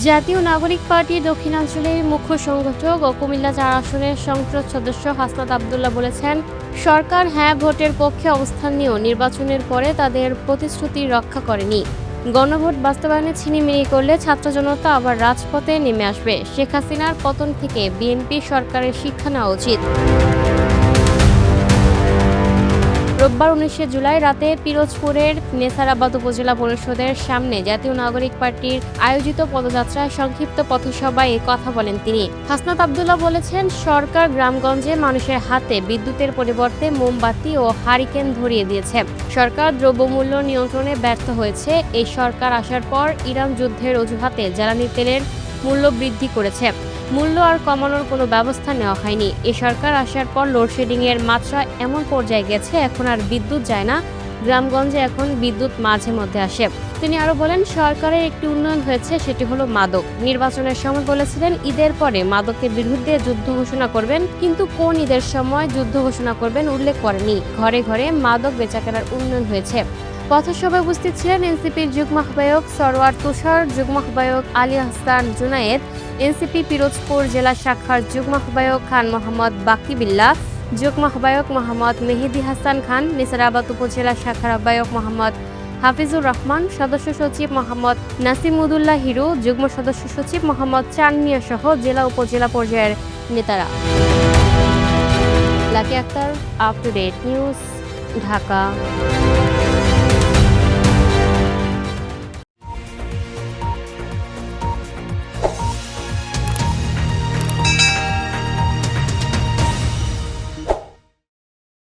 জাতীয় নাগরিক পার্টি দক্ষিণাঞ্চলের মুখ্য সংগঠক ও কুমিল্লা ৪ আসনের সংসদ সদস্য হাসনাত আব্দুল্লাহ বলেছেন, সরকার হ্যাঁ ভোটের পক্ষে অবস্থান নিয়েও নির্বাচনের পরে তাদের প্রতিশ্রুতি রক্ষা করেনি। গণভোট বাস্তবায়নে ছিনিমিনি করলে ছাত্র জনতা আবার রাজপথে নেমে আসবে। শেখ হাসিনার পতন থেকে বিএনপি সরকারের শিক্ষা নেওয়া উচিত। রোববার ১৯ জুলাই রাতে পিরোজপুরের নেছারাবাদ উপজেলা পরিষদের সামনে জাতীয় নাগরিক পার্টির আয়োজিত পদযাত্রায় সংক্ষিপ্ত পথসভায় এ কথা বলেন তিনি। হাসনাত আব্দুল্লাহ বলেছেন, সরকার গ্রামগঞ্জে মানুষের হাতে বিদ্যুতের পরিবর্তে মোমবাতি ও হারিকেন ধরিয়ে দিয়েছে। সরকার দ্রব্যমূল্য নিয়ন্ত্রণে ব্যর্থ হয়েছে। এই সরকার আসার পর ইরান যুদ্ধের অজুহাতে জ্বালানি তেলের মূল্য বৃদ্ধি করেছে। মূল্য আর কমানোর কোনো ব্যবস্থা নেওয়া হয়নি। এ সরকার আসার পর লোডশেডিং এর মাত্রা এমন পর্যায়ে গেছে, এখন আর বিদ্যুৎ যায় না। গ্রামগঞ্জে এখন বিদ্যুৎ মাঝে মধ্যে আসে। তিনি আরো বলেন, সরকারের একটি উন্নয়ন হয়েছে, সেটি হলো মাদক। নির্বাচনের সময় বলেছিলেন ঈদের পরে মাদকের বিরুদ্ধে যুদ্ধ ঘোষণা করবেন, কিন্তু কোন ঈদের সময় যুদ্ধ ঘোষণা করবেন উল্লেখ করেনি। ঘরে ঘরে মাদক বেচাকেনার উন্নয়ন হয়েছে। পথসভায় উপস্থিত ছিলেন এনসিপির যুগ্ম আহ্বায়ক সরওয়ার তুষার, যুগ্ম আহ্বায়ক আলী হাসান জুনায়েদ, এনসিপি পিরোজপুর জেলা শাখার যুগ্ম আহ্বায়ক খান মোহাম্মদ বাকি বিল্লাহ, যুগ্ম আহ্বায়ক মোহাম্মদ মেহেদি হাসান খান, নেছারাবাদ উপজেলা শাখার আহ্বায়ক মোহাম্মদ হাফিজুর রহমান, সদস্য সচিব মোহাম্মদ নাসিমুদুল্লাহ হিরু, যুগ্ম সদস্য সচিব মোহাম্মদ চান মিয়া সহ জেলা উপজেলা পর্যায়ের নেতারা। Lucky Akter, up to date news, Dhaka.